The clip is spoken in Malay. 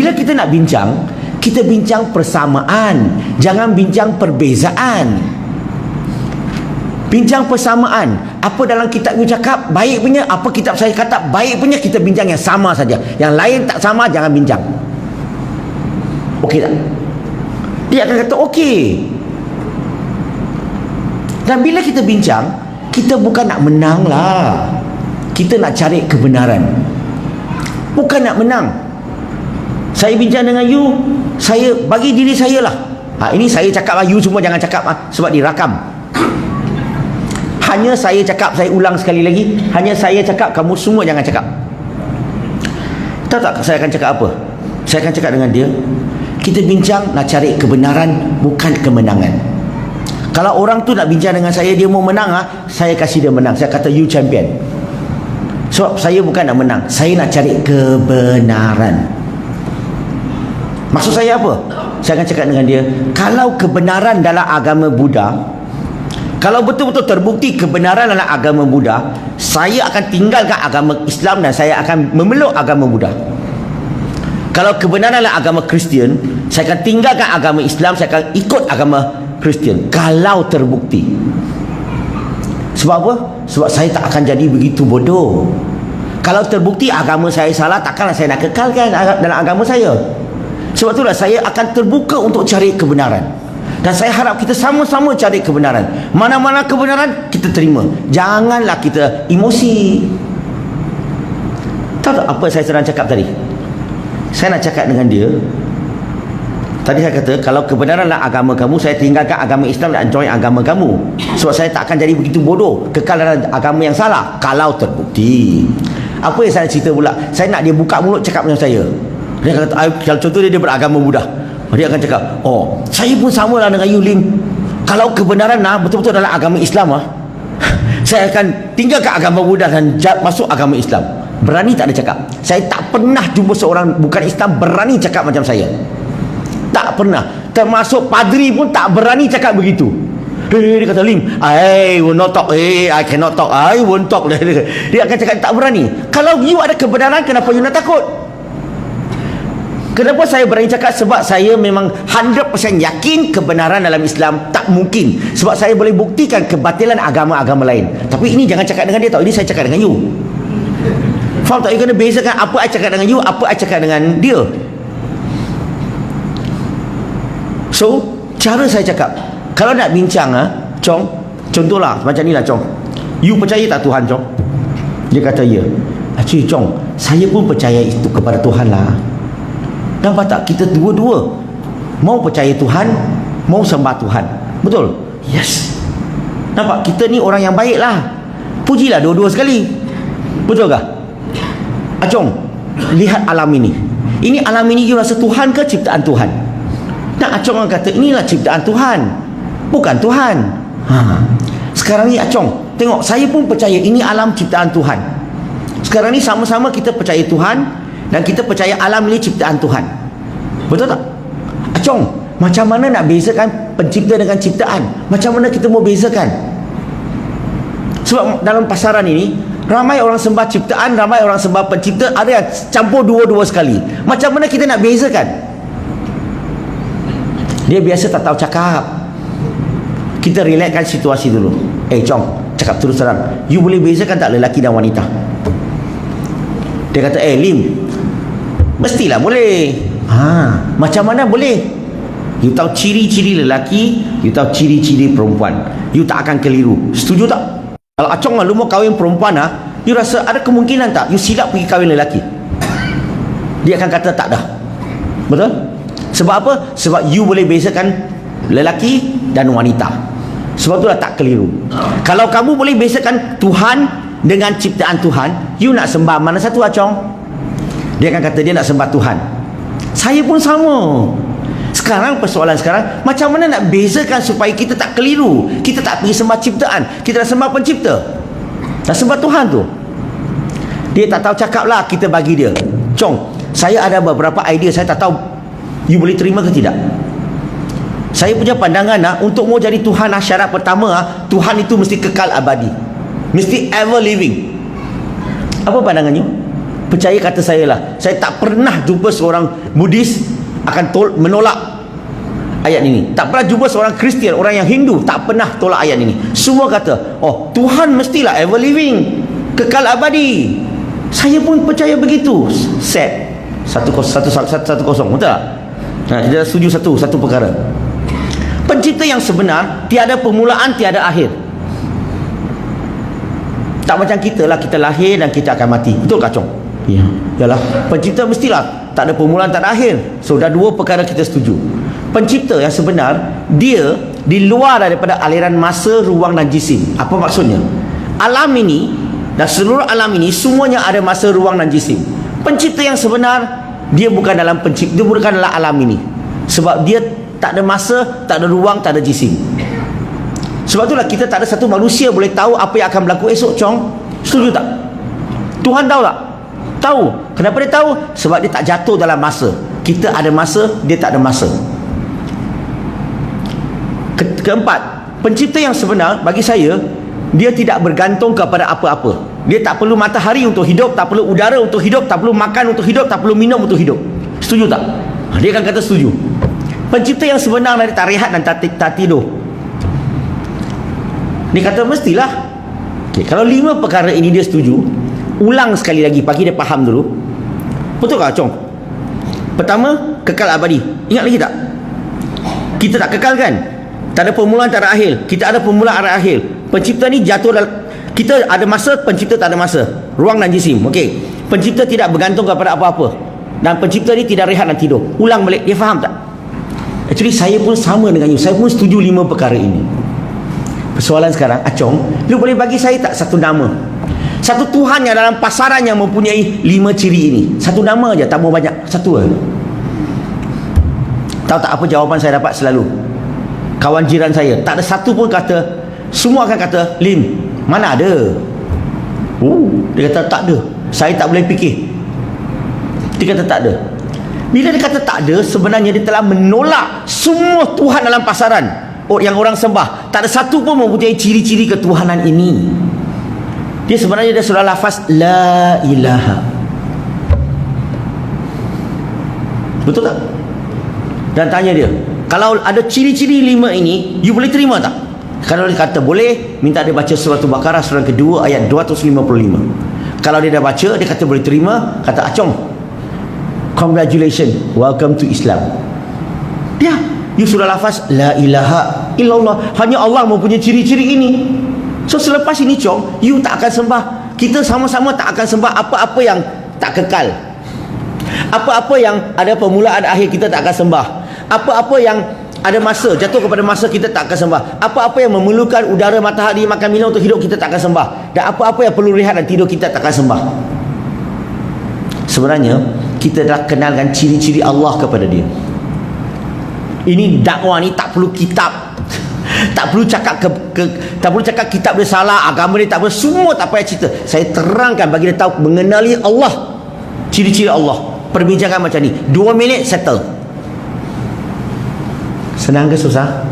Bila kita nak bincang, kita bincang persamaan, jangan bincang perbezaan. Bincang persamaan. Apa dalam kitab you cakap baik punya, apa kitab saya kata baik punya, kita bincang yang sama saja. Yang lain tak sama, jangan bincang. Okey tak? Dia akan kata okey. Dan bila kita bincang, kita bukan nak menang lah. Kita nak cari kebenaran, bukan nak menang. Saya bincang dengan you, saya bagi diri saya lah. Ini saya cakap lah, you semua jangan cakap sebab dirakam. Hanya saya cakap, saya ulang sekali lagi, hanya saya cakap, kamu semua jangan cakap. Tahu tak saya akan cakap apa? Saya akan cakap dengan dia, kita bincang nak cari kebenaran, bukan kemenangan. Kalau orang tu nak bincang dengan saya, dia mau menang, saya kasih dia menang. Saya kata you champion. Sebab saya bukan nak menang, saya nak cari kebenaran. Maksud saya apa? Saya akan cakap dengan dia, kalau kebenaran dalam agama Buddha, kalau betul-betul terbukti kebenaran dalam agama Buddha, saya akan tinggalkan agama Islam dan saya akan memeluk agama Buddha. Kalau kebenaran dalam agama Kristian, saya akan tinggalkan agama Islam, saya akan ikut agama Kristian. Kalau terbukti. Sebab apa? Sebab saya tak akan jadi begitu bodoh. Kalau terbukti agama saya salah, takkanlah saya nak kekalkan dalam agama saya. Sebab itulah saya akan terbuka untuk cari kebenaran. Dan saya harap kita sama-sama cari kebenaran. Mana-mana kebenaran kita terima. Janganlah kita emosi. Tahu tak apa saya sedang cakap tadi? Saya nak cakap dengan dia, tadi saya kata, kalau kebenaran adalah agama kamu, saya tinggalkan agama Islam dan join agama kamu. Sebab saya tak akan jadi begitu bodoh, kekal dalam agama yang salah. Kalau terbukti. Apa yang saya cerita pula? Saya nak dia buka mulut cakap dengan saya. Dia kata, kalau contoh dia beragama Buddha, dia akan cakap, oh, saya pun sama lah dengan you, Lim. Kalau kebenaran betul-betul dalam agama Islam, saya akan tinggalkan agama Buddha dan masuk agama Islam. Berani tak dia cakap? Saya tak pernah jumpa seorang bukan Islam berani cakap macam saya. Tak pernah. Termasuk padri pun tak berani cakap begitu. Dia kata, Lim, I will not talk. I cannot talk. I won't talk. Dia akan cakap tak berani. Kalau you ada kebenaran, kenapa you nak takut? Kenapa saya berani cakap? Sebab saya memang 100% yakin kebenaran dalam Islam tak mungkin. Sebab saya boleh buktikan kebatilan agama-agama lain. Tapi ini jangan cakap dengan dia tau. Ini saya cakap dengan you. Faham tak? You kena bezakan apa I cakap dengan you, apa I cakap dengan dia. So, cara saya cakap, kalau nak bincang, Chong, contohlah macam ni lah, Chong. You percaya tak Tuhan, Chong? Dia kata ya. Actually, Chong, saya pun percaya itu kepada Tuhan lah. Nampak tak? Kita dua-dua mau percaya Tuhan, mau sembah Tuhan. Betul? Yes. Nampak? Kita ni orang yang baik lah. Pujilah dua-dua sekali. Betul tak? Acong, lihat alam ini. Ini alam ini you rasa Tuhan ke ciptaan Tuhan? Nah, Acong kata inilah ciptaan Tuhan, bukan Tuhan. Sekarang ni Acong, tengok, saya pun percaya ini alam ciptaan Tuhan. Sekarang ni sama-sama kita percaya Tuhan dan kita percaya alam ini ciptaan Tuhan. Betul tak? Acong, macam mana nak bezakan pencipta dengan ciptaan? Macam mana kita mau bezakan? Sebab dalam pasaran ini ramai orang sembah ciptaan, ramai orang sembah pencipta, ada yang campur dua-dua sekali. Macam mana kita nak bezakan? Dia biasa tak tahu cakap. Kita relaxkan situasi dulu. Chong, cakap terus terang, you boleh bezakan tak lelaki dan wanita? Dia kata, Lim, mestilah boleh. Macam mana boleh? You tahu ciri-ciri lelaki, you tahu ciri-ciri perempuan, you tak akan keliru. Setuju tak? Kalau Acong lu mau kahwin perempuan, you rasa ada kemungkinan tak you silap pergi kahwin lelaki? Dia akan kata tak dah. Betul? Sebab apa? Sebab you boleh bezakan lelaki dan wanita. Sebab itulah tak keliru. Kalau kamu boleh bezakan Tuhan dengan ciptaan Tuhan, you nak sembah mana satu, Acong? Dia akan kata dia nak sembah Tuhan. Saya pun sama. Sekarang persoalan sekarang, macam mana nak bezakan supaya kita tak keliru? Kita tak pergi sembah ciptaan, kita nak sembah pencipta, nak sembah Tuhan tu. Dia tak tahu cakap lah, kita bagi dia. Chong, saya ada beberapa idea, saya tak tahu you boleh terima ke tidak. Saya punya pandangan untuk mau jadi Tuhan, syarat pertama, Tuhan itu mesti kekal abadi, mesti ever living. Apa pandangan you? Percaya kata saya lah, saya tak pernah jumpa seorang Buddhis akan menolak ayat ini. Tak pernah jumpa seorang Kristian, orang yang Hindu tak pernah tolak ayat ini. Semua kata, oh Tuhan mestilah ever living, kekal abadi. Saya pun percaya begitu. Set 1-0, betul tak? Kita setuju satu perkara. Pencipta yang sebenar tiada permulaan, tiada akhir. Tak macam kita lah, kita lahir dan kita akan mati. Betul tak, Chong? Ya. Yalah, pencipta mestilah tak ada permulaan, tak ada akhir. So dah dua perkara kita setuju. Pencipta yang sebenar, dia di luar daripada aliran masa, ruang dan jisim. Apa maksudnya? Alam ini dan seluruh alam ini semuanya ada masa, ruang dan jisim. Pencipta yang sebenar, dia bukan dalam dia bukan dalam alam ini. Sebab dia tak ada masa, tak ada ruang, tak ada jisim. Sebab itulah kita tak ada satu manusia boleh tahu apa yang akan berlaku esok, Chong. Setuju tak? Tuhan tahu tak? Tahu. Kenapa dia tahu? Sebab dia tak jatuh dalam masa. Kita ada masa, dia tak ada masa. Keempat, pencipta yang sebenar bagi saya, dia tidak bergantung kepada apa-apa. Dia tak perlu matahari untuk hidup, tak perlu udara untuk hidup, tak perlu makan untuk hidup, tak perlu minum untuk hidup. Setuju tak? Dia akan kata setuju. Pencipta yang sebenar dari tak rehat dan tak tidur. Dia kata mestilah. Okay, kalau 5 perkara ini dia setuju, ulang sekali lagi, bagi dia faham dulu. Betul tak, Chong? Pertama, kekal abadi. Ingat lagi tak? Kita tak kekal kan? Tak ada permulaan, tak ada akhir. Kita ada permulaan, ada akhir. Pencipta ni jatuh dalam, kita ada masa, pencipta tak ada masa. Ruang dan jisim. Okey. Pencipta tidak bergantung kepada apa-apa. Dan pencipta ni tidak rehat dan tidur. Ulang balik, dia faham tak? Actually saya pun sama dengan you. Saya pun setuju 5 perkara ini. Persoalan sekarang, Acong, lu boleh bagi saya tak satu nama? Satu Tuhan yang dalam pasaran yang mempunyai 5 ciri ini. Satu nama aja, tak mau banyak. Satu aja. Tahu tak apa jawapan saya dapat selalu? Kawan jiran saya, tak ada satu pun kata, semua akan kata, Lim, mana ada? Dia kata tak ada. Saya tak boleh fikir. Dia kata tak ada. Bila dia kata tak ada, sebenarnya dia telah menolak semua Tuhan dalam pasaran yang orang sembah. Tak ada satu pun mempunyai ciri-ciri ketuhanan ini. Dia sebenarnya dia sudah lafaz la ilaha. Betul tak? Dan tanya dia, kalau ada ciri-ciri 5 ini, you boleh terima tak? Kalau dia kata boleh, minta dia baca surah Al-Baqarah surah kedua ayat 255. Kalau dia dah baca, dia kata boleh terima, kata Acong, congratulations, welcome to Islam. Dia, you sudah lafaz la ilaha illallah. Hanya Allah mempunyai ciri-ciri ini. So selepas ini, Chong, you tak akan sembah. Kita sama-sama tak akan sembah apa-apa yang tak kekal. Apa-apa yang ada permulaan akhir, kita tak akan sembah. Apa-apa yang ada masa, jatuh kepada masa, kita tak akan sembah. Apa-apa yang memerlukan udara, matahari, makan minum untuk hidup, kita tak akan sembah. Dan apa-apa yang perlu rehat dan tidur, kita tak akan sembah. Sebenarnya kita dah kenalkan ciri-ciri Allah kepada dia. Ini dakwah ni tak perlu kitab. Tak perlu cakap tak perlu cakap kitab dia salah, agama dia tak perlu, semua tak payah cerita. Saya terangkan bagi dia tahu mengenali Allah, ciri-ciri Allah. Perbincangan macam ni 2 minit settle. Senang ke susah?